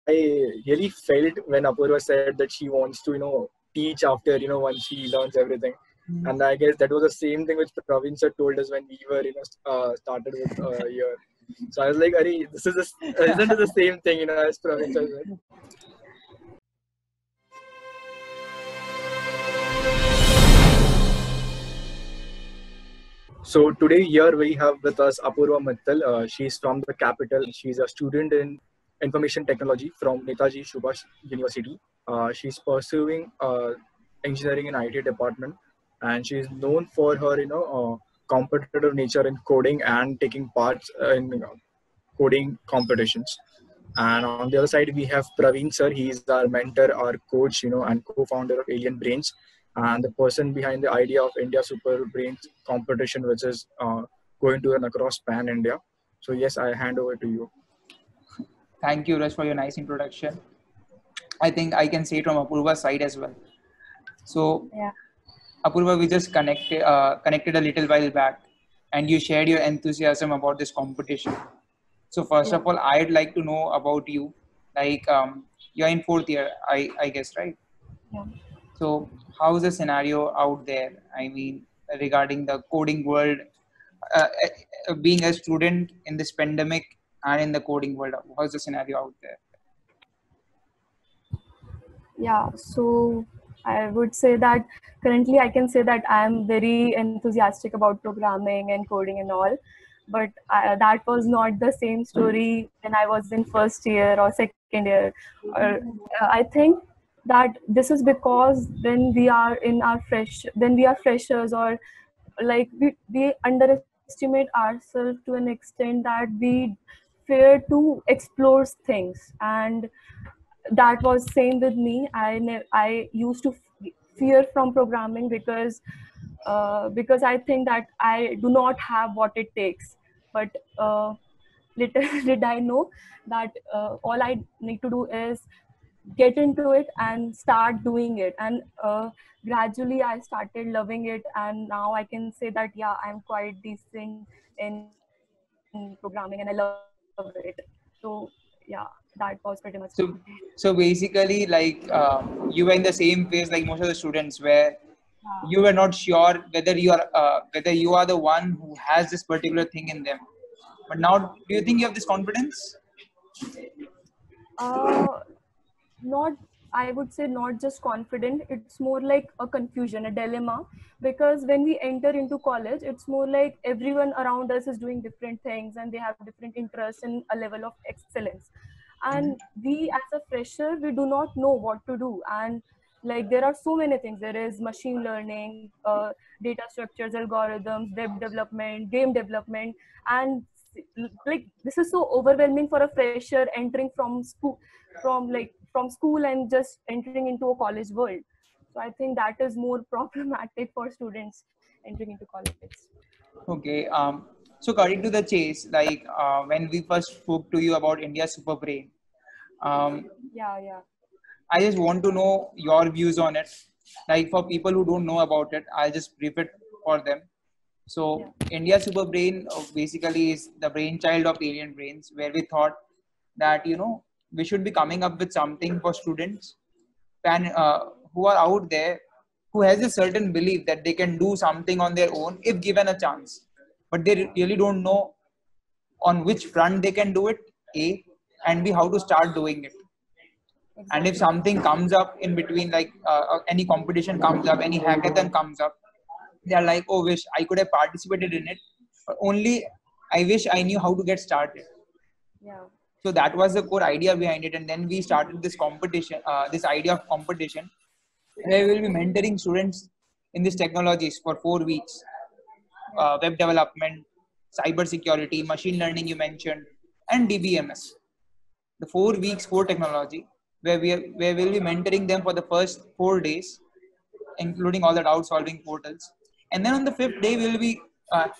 really felt when Apurva said that she wants to, teach after, once she learns everything. And I guess that was the same thing which Praveen sir told us when we were, started with year. So I was like, Ari, isn't it the same thing, as Praveen sir said? So today here we have with us Apurva Mittal. She's from the capital. She's a student in information technology from Netaji Subhash University. She's pursuing engineering and IT department, and she's known for her, competitive nature in coding and taking parts in coding competitions. And on the other side, we have Praveen sir. He is our mentor, our coach, and co-founder of Alien Brains, and the person behind the idea of India Super Brains competition, which is going to run across pan India. So yes, I hand over to you. Thank you, Raj, for your nice introduction. I think I can say it from Apurva's side as well. So, Yeah. Apurva, we just connected a little while back, and you shared your enthusiasm about this competition. So, first of all, I'd like to know about you. Like, you're in fourth year, I guess, right? Yeah. So, how's the scenario out there? I mean, regarding the coding world, being a student in this pandemic and in the coding world, how's the scenario out there? Yeah, so I would say that currently I can say that I'm very enthusiastic about programming and coding and all, but that was not the same story when I was in first year or second year. Or I think that this is because when we are freshers, or like we underestimate ourselves to an extent that we fear to explore things. And that was same with me. I used to fear from programming because I think that I do not have what it takes. But little did I know that all I need to do is get into it and start doing it. And gradually I started loving it, and now I can say that yeah, I'm quite decent in programming and I love it. So yeah, that was pretty much about it. So basically, like you were in the same phase like most of the students, where you were not sure whether you are the one who has this particular thing in them. But now, do you think you have this confidence? uh, Not, I would say not just confident, it's more like a confusion, a dilemma. Because when we enter into college, it's more like everyone around us is doing different things and they have different interests and a level of excellence. And we as a fresher, we do not know what to do. And like there are so many things. There is machine learning, data structures, algorithms, web development, game development. And like this is so overwhelming for a fresher entering from school and just entering into a college world. So I think that is more problematic for students entering into college. Okay. So cutting to the chase, like when we first spoke to you about India Super Brain, Yeah. I just want to know your views on it. Like for people who don't know about it, I'll just brief it for them. So India Super Brain basically is the brainchild of Alien Brains, where we thought that we should be coming up with something for students who are out there, who has a certain belief that they can do something on their own if given a chance, but they really don't know on which front they can do it, A, and B, how to start doing it. And if something comes up in between, like any competition comes up, any hackathon comes up, they're like, oh, wish I could have participated in it, but only I wish I knew how to get started. Yeah. So that was the core idea behind it. And then we started this competition, this idea of competition, where we will be mentoring students in these technologies for 4 weeks. Web development, cyber security, machine learning you mentioned, and DBMS. The 4 weeks, 4 technology, where we'll be mentoring them for the first 4 days, including all the doubt solving portals. And then on the 5th day, we'll be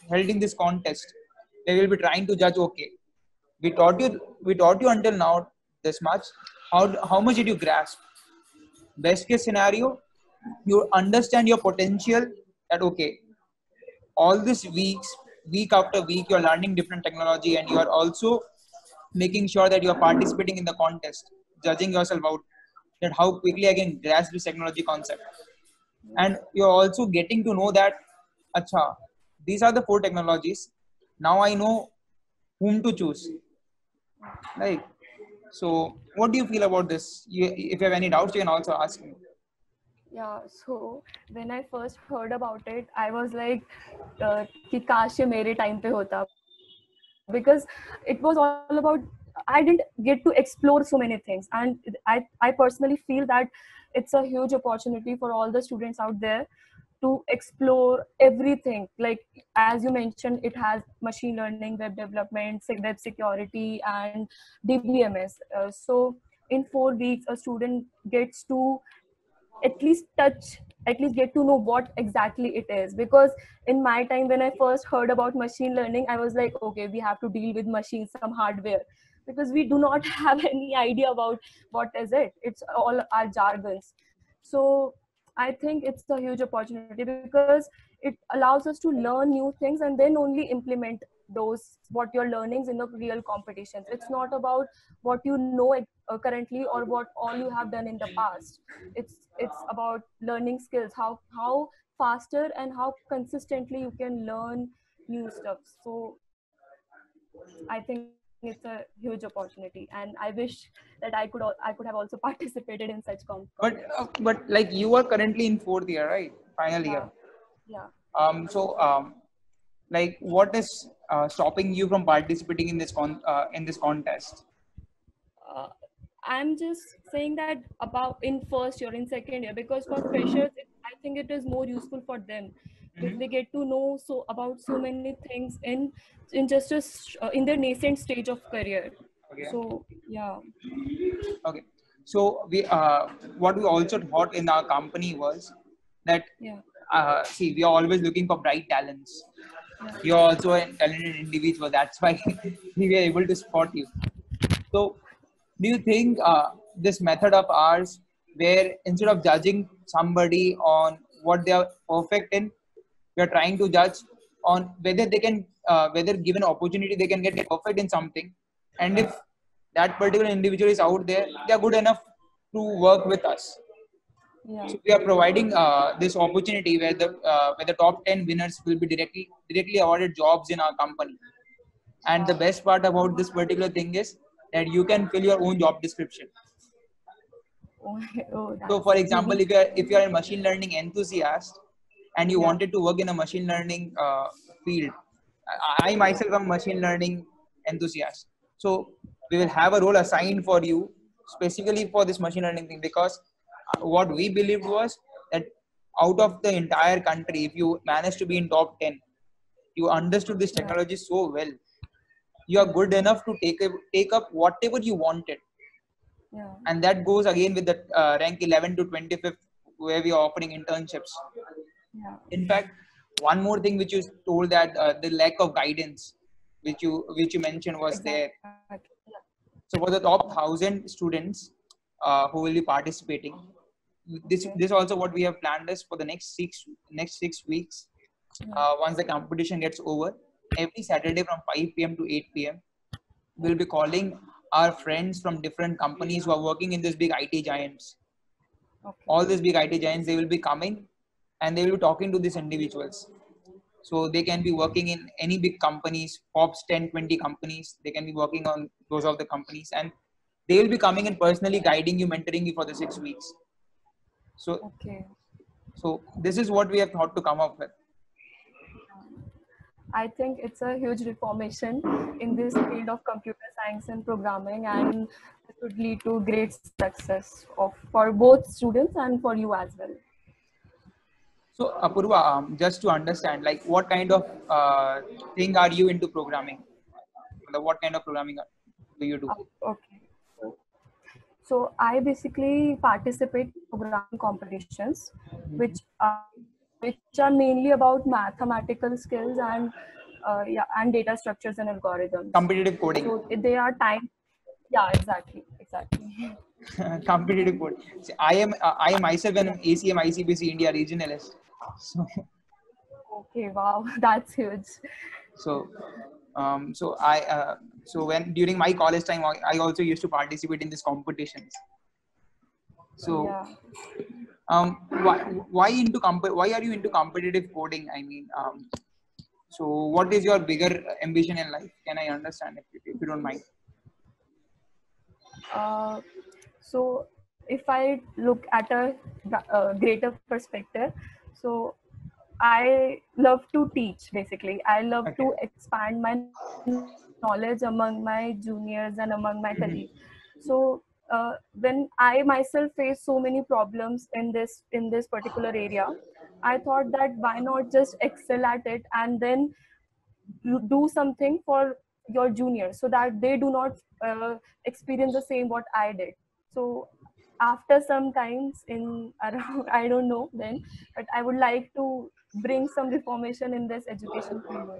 holding this contest. They will be trying to judge, okay, we taught you until now this much. How much did you grasp? Best case scenario, you understand your potential, that okay, all these weeks, week after week, you're learning different technology, and you're also making sure that you're participating in the contest. judging yourself out that how quickly I can grasp this technology concept. And you're also getting to know that, acha, these are the 4 technologies. Now I know whom to choose. Right. So, what do you feel about this? If you have any doubts, you can also ask me. Yeah, so when I first heard about it, I was like, कि काश ये मेरे time पे होता, because it was all about, I didn't get to explore so many things, and I personally feel that it's a huge opportunity for all the students out there to explore everything. Like as you mentioned, it has machine learning, web development, web security, and DBMS. So in 4 weeks, a student gets to at least touch, at least get to know what exactly it is. Because in my time, when I first heard about machine learning, I was like, okay, we have to deal with machines, some hardware, because we do not have any idea about what is it. It's all our jargons. So I think it's a huge opportunity because it allows us to learn new things and then only implement those what you're learnings in the real competitions. It's not about what you know currently or what all you have done in the past. It's about learning skills, how faster and how consistently you can learn new stuff. So I think it's a huge opportunity, and I wish that I could have also participated in such But like you are currently in 4th year, right? Final yeah, year. yeah. Like what is stopping you from participating in this contest? uh, I'm just saying that about in first year, in second year, because for freshers, I think it is more useful for them because they get to know so about so many things in just in their nascent stage of career. Okay. So yeah, Okay. So what we also thought in our company was that yeah, see, we are always looking for bright talents. yeah, You're also a talented individual. That's why we were able to spot you. So, do you think this method of ours, where instead of judging somebody on what they are perfect in, we are trying to judge on whether they can, whether given opportunity, they can get perfect in something, and if that particular individual is out there, they are good enough to work with us. yeah, So we are providing this opportunity where the top 10 winners will be directly awarded jobs in our company. And the best part about this particular thing is that you can fill your own job description. oh, oh, So, that's for example, really if you are a machine learning enthusiast and you yeah, wanted to work in a machine learning field, I myself am a machine learning enthusiast. So we will have a role assigned for you specifically for this machine learning thing, because what we believed was that out of the entire country, if you manage to be in top 10, you understood this yeah, technology so well, you are good enough to take up whatever you wanted. yeah, And that goes again with the rank 11 to 25th, where we are offering internships. yeah, In fact, one more thing which you told, that the lack of guidance which you mentioned was there. exactly. So for the top 1,000 students who will be participating, this Okay, this also what we have planned is for the next six weeks. yeah, Once the competition gets over, every Saturday from 5 p.m. to 8 p.m. we'll be calling our friends from different companies who are working in these big IT giants. okay, All these big IT giants, they will be coming and they will be talking to these individuals. So they can be working in any big companies, Forbes 10, 20 companies. They can be working on those of the companies, and they will be coming and personally guiding you, mentoring you for the 6 weeks. So, okay. so this is what we have thought to come up with. I think it's a huge reformation in this field of computer science and programming, and it would lead to great success for both students and for you as well. So, Apurva, just to understand, like, what kind of thing are you into programming? What kind of programming do you do? Okay. So I basically participate in programming competitions, which which are mainly about mathematical skills and yeah, and data structures and algorithms. Competitive coding. So they are time. Yeah, exactly. Competitive coding. See, I myself Yeah. an ACM ICBC India regionalist. So, Okay. Wow, that's huge. so So when during my college time, I also used to participate in these competitions. So Yeah. why are you into competitive coding? I mean, so what is your bigger ambition in life? Can I understand if you don't mind? So if I look at a greater perspective, so I love to teach basically. I love Okay. to expand my knowledge among my juniors and among my colleagues. So when I myself face so many problems in this particular area, I thought that why not just excel at it and then do something for your juniors so that they do not experience the same what I did. So after some times in around I don't know then, but I would like to bring some reformation in this education field.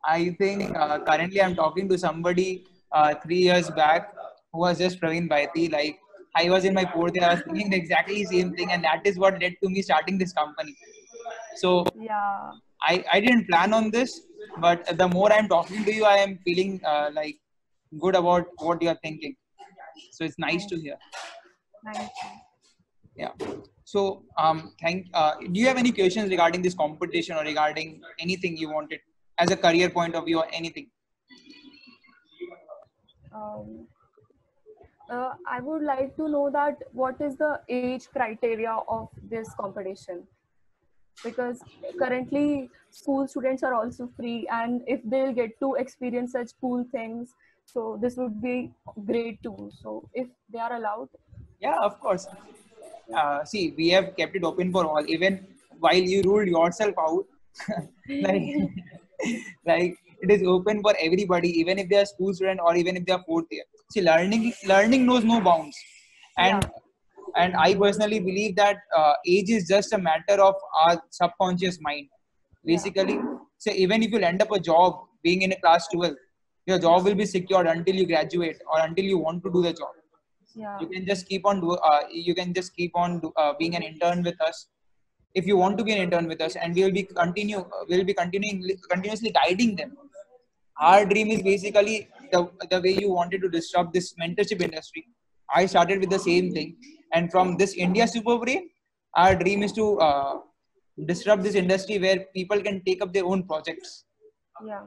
I think currently I'm talking to somebody 3 years back who was just Praveen Bhaiti. Like I was in my fourth year, I was thinking the exactly same thing, and that is what led to me starting this company. So Yeah, I didn't plan on this, but the more I'm talking to you, I am feeling like good about what you're thinking. So it's nice thank to hear. thank you. Yeah. So do you have any questions regarding this competition or regarding anything you wanted as a career point of view or anything? Um, I would like to know that what is the age criteria of this competition, because currently school students are also free, and if they'll get to experience such cool things, so this would be great too. So if they are allowed. Yeah, of course. Yeah. See, we have kept it open for all, even while you ruled yourself out. like, like it is open for everybody, even if they are school student or even if they are fourth year. See, learning knows no bounds, Yeah. and I personally believe that age is just a matter of our subconscious mind. Yeah. Basically, so even if you'll end up a job being in a class 12, your job will be secured until you graduate or until you want to do the job. Yeah. You can just keep on being an intern with us if you want to be an intern with us, and we'll be continuously guiding them. Our dream is basically the way you wanted to disrupt this mentorship industry. I started with the same thing, and from this India Super Brain, our dream is to disrupt this industry where people can take up their own projects. Yeah.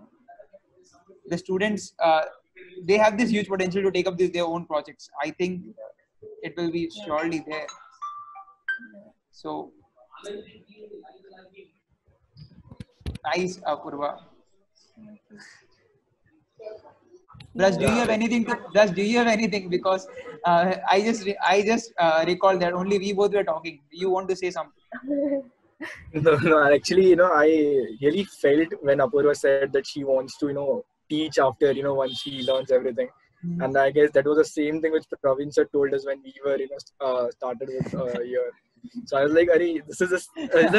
The students, they have this huge potential to take up their own projects. I think it will be Yeah. surely there. So nice, Apurva. Thank you. Plus, do you No. have anything to? Plus, do you have anything? Because I just recall that only we both were talking. You want to say something? No, no, actually, I really felt when Apurva said that she wants to, teach after, once she learns everything. And I guess that was the same thing which Praveen sir told us when we were, started with here. So I was like, Ari, isn't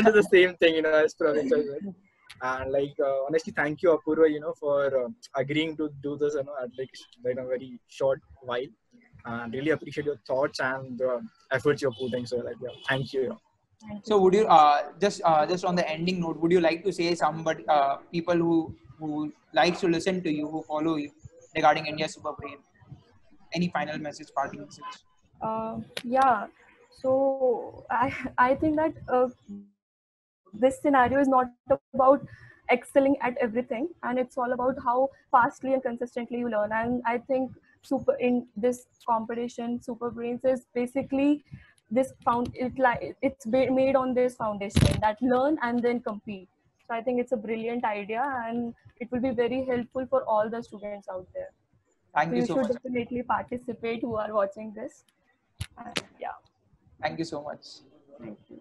it the same thing, as Praveen sir said? And like, honestly, thank you, Apurva, for agreeing to do this, at like a very short while. And really appreciate your thoughts and the efforts you're putting. So like, yeah, thank you. Thank you So, so would you much. just on the ending note, would you like to say somebody people who likes to listen to you, who follow you regarding India Super Brain? Any final message, parting message? Yeah. So I think that this scenario is not about excelling at everything, and it's all about how fastly and consistently you learn. And I think super in this competition, Super Brains is basically this made on this foundation that learn and then compete. So I think it's a brilliant idea, and it will be very helpful for all the students out there. So Thank you you so should much. definitely participate who are watching this. Yeah. Thank you so much. Thank you.